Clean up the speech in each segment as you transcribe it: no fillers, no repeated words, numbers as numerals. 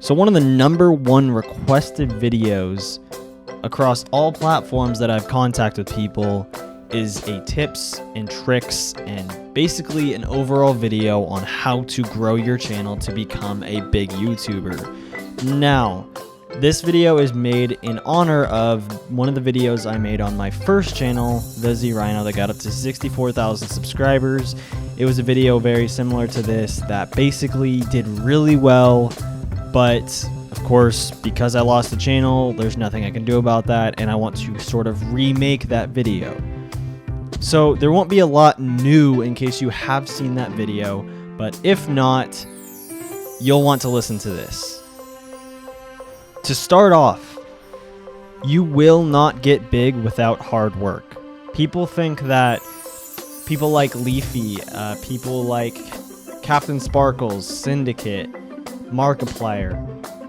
So one of the #1 requested videos across all platforms that I've contacted people is a tips and tricks and basically an overall video on how to grow your channel to become a big YouTuber. Now, this video is made in honor of one of the videos I made on my first channel, ThezRhino, that got up to 64,000 subscribers. It was a video very similar to this that basically did really well, but of course, because I lost the channel, there's nothing I can do about that, and I want to sort of remake that video. So there won't be a lot new in case you have seen that video, but if not, you'll want to listen to this. To start off, you will not get big without hard work. People think that people like Leafy, people like Captain Sparkles, Syndicate, Markiplier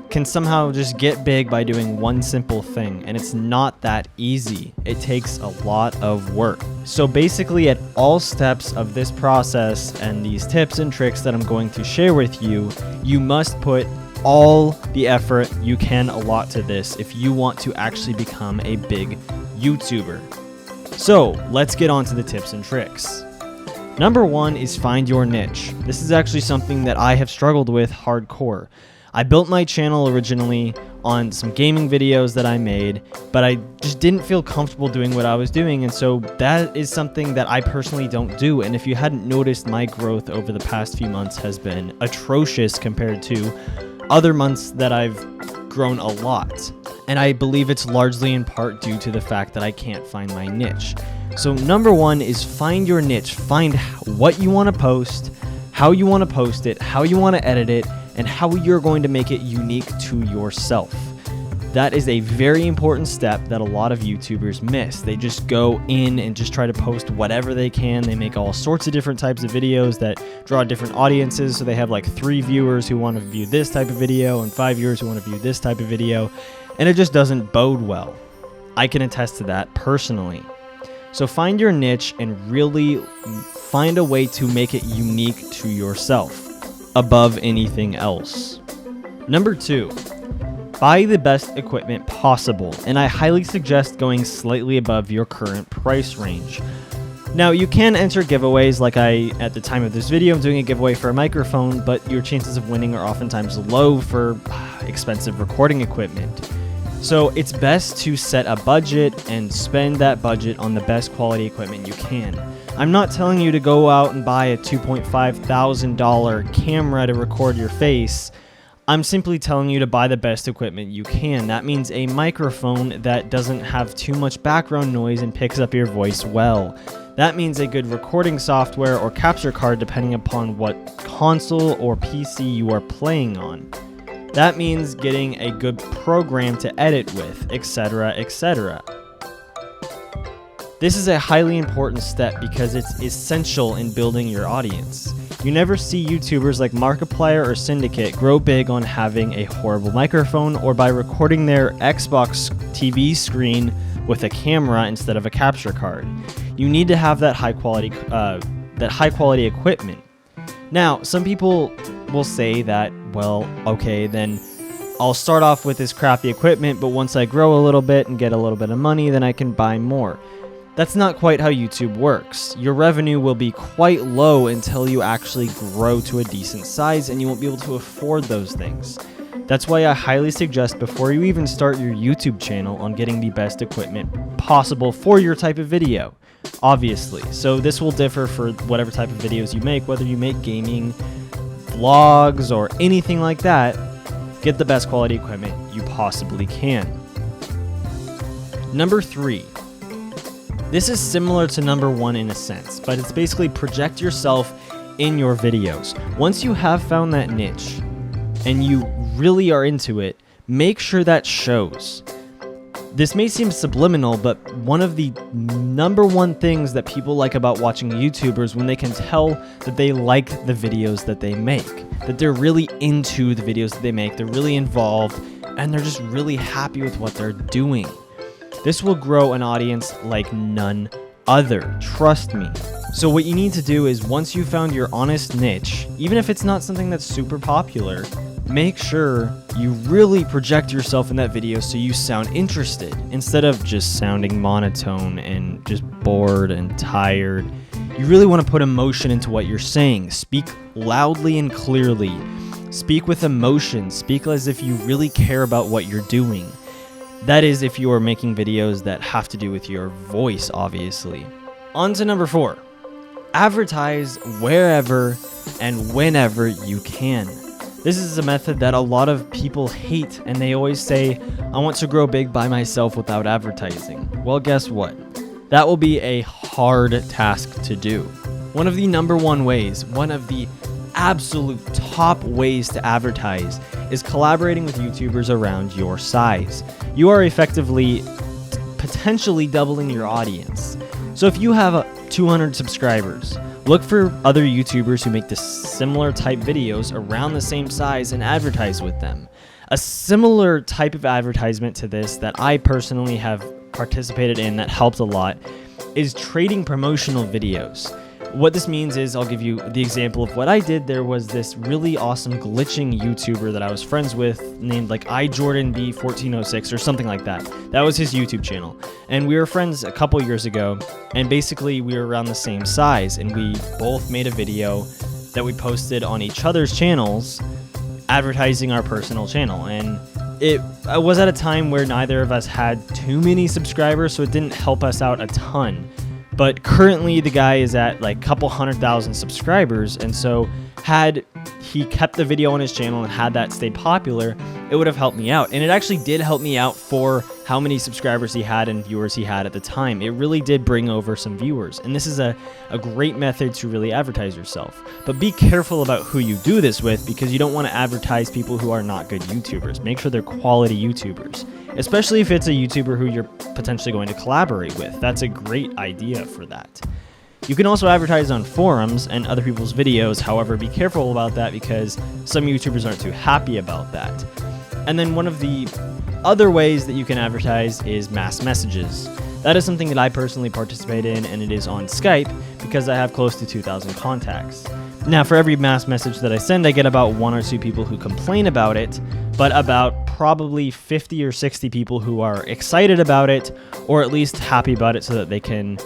can somehow just get big by doing one simple thing, and it's not that easy. It takes a lot of work. So basically at all steps of this process and these tips and tricks that I'm going to share with you, you must put all the effort you can allot to this if you want to actually become a big YouTuber. So let's get on to the tips and tricks. #1 is find your niche. This is actually something that I have struggled with hardcore. I built my channel originally on some gaming videos that I made, but I just didn't feel comfortable doing what I was doing, and so that is something that I personally don't do. And if you hadn't noticed, my growth over the past few months has been atrocious compared to other months that I've grown a lot. And I believe it's largely in part due to the fact that I can't find my niche. So #1 is find your niche. Find what you want to post, how you want to post it, how you want to edit it, and how you're going to make it unique to yourself. That is a very important step that a lot of YouTubers miss. They just go in and just try to post whatever they can. They make all sorts of different types of videos that draw different audiences. So they have like 3 viewers who want to view this type of video and 5 viewers who want to view this type of video. And it just doesn't bode well. I can attest to that personally. So find your niche and really find a way to make it unique to yourself above anything else. #2, buy the best equipment possible, and I highly suggest going slightly above your current price range. Now, you can enter giveaways, like at the time of this video, I'm doing a giveaway for a microphone, but your chances of winning are oftentimes low for expensive recording equipment. So it's best to set a budget and spend that budget on the best quality equipment you can. I'm not telling you to go out and buy a $2,500 camera to record your face. I'm simply telling you to buy the best equipment you can. That means a microphone that doesn't have too much background noise and picks up your voice well. That means a good recording software or capture card depending upon what console or PC you are playing on. That means getting a good program to edit with, etc., etc. This is a highly important step because it's essential in building your audience. You never see YouTubers like Markiplier or Syndicate grow big on having a horrible microphone or by recording their Xbox TV screen with a camera instead of a capture card. You need to have that high quality equipment. Now, some people will say that, well, okay, then I'll start off with this crappy equipment, but once I grow a little bit and get a little bit of money, then I can buy more. That's not quite how YouTube works. Your revenue will be quite low until you actually grow to a decent size, and you won't be able to afford those things. That's why I highly suggest before you even start your YouTube channel on getting the best equipment possible for your type of video, obviously. So this will differ for whatever type of videos you make, whether you make gaming, vlogs, or anything like that. Get the best quality equipment you possibly can. #3. This is similar to #1 in a sense, but it's basically project yourself in your videos. Once you have found that niche and you really are into it, make sure that shows. This may seem subliminal, but one of the #1 things that people like about watching YouTubers when they can tell that they like the videos that they make, that they're really into the videos that they make, they're really involved, and they're just really happy with what they're doing. This will grow an audience like none other, trust me. So what you need to do is once you found your honest niche, even if it's not something that's super popular, make sure you really project yourself in that video so you sound interested instead of just sounding monotone and just bored and tired. You really want to put emotion into what you're saying. Speak loudly and clearly. Speak with emotion. Speak as if you really care about what you're doing. That is if you are making videos that have to do with your voice, obviously. On to number 4. Advertise wherever and whenever you can. This is a method that a lot of people hate, and they always say, I want to grow big by myself without advertising. Well, guess what? That will be a hard task to do. One of the number one ways, one of the absolute top ways to advertise is collaborating with YouTubers around your size. You are effectively potentially doubling your audience. So if you have 200 subscribers, look for other YouTubers who make the similar type videos around the same size and advertise with them. A similar type of advertisement to this that I personally have participated in that helped a lot is trading promotional videos. What this means is, I'll give you the example of what I did. There was this really awesome glitching YouTuber that I was friends with named like iJordanB1406 or something like that. That was his YouTube channel. And we were friends a couple years ago, and basically we were around the same size, and we both made a video that we posted on each other's channels advertising our personal channel. And it was at a time where neither of us had too many subscribers, so it didn't help us out a ton. But currently the guy is at like a couple 100,000 subscribers, and so had he kept the video on his channel and had that stay popular, it would have helped me out. And it actually did help me out for how many subscribers he had and viewers he had at the time. It really did bring over some viewers, and this is a great method to really advertise yourself. But be careful about who you do this with, because you don't want to advertise people who are not good YouTubers. Make sure they're quality YouTubers, especially if it's a YouTuber who you're potentially going to collaborate with. That's a great idea for that. You can also advertise on forums and other people's videos. However, be careful about that because some YouTubers aren't too happy about that. And then one of the other ways that you can advertise is mass messages. That is something that I personally participate in, and it is on Skype because I have close to 2,000 contacts. Now, for every mass message that I send, I get about 1 or 2 people who complain about it, but about probably 50 or 60 people who are excited about it, or at least happy about it so that they can,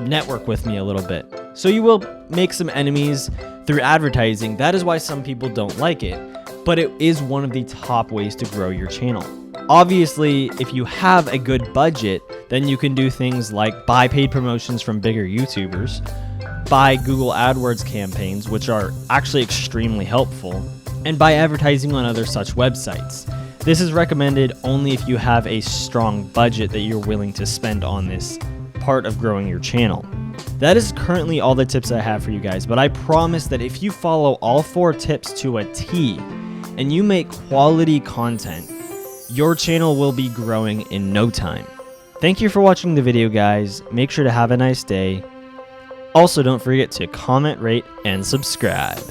network with me a little bit. So you will make some enemies through advertising. That is why some people don't like it, but it is one of the top ways to grow your channel. Obviously, if you have a good budget, then you can do things like buy paid promotions from bigger YouTubers, buy Google AdWords campaigns, which are actually extremely helpful, and buy advertising on other such websites. This is recommended only if you have a strong budget that you're willing to spend on this part of growing your channel. That is currently all the tips I have for you guys, but I promise that if you follow all 4 tips to a T and you make quality content, your channel will be growing in no time. Thank you for watching the video, guys. Make sure to have a nice day. Also, don't forget to comment, rate, and subscribe.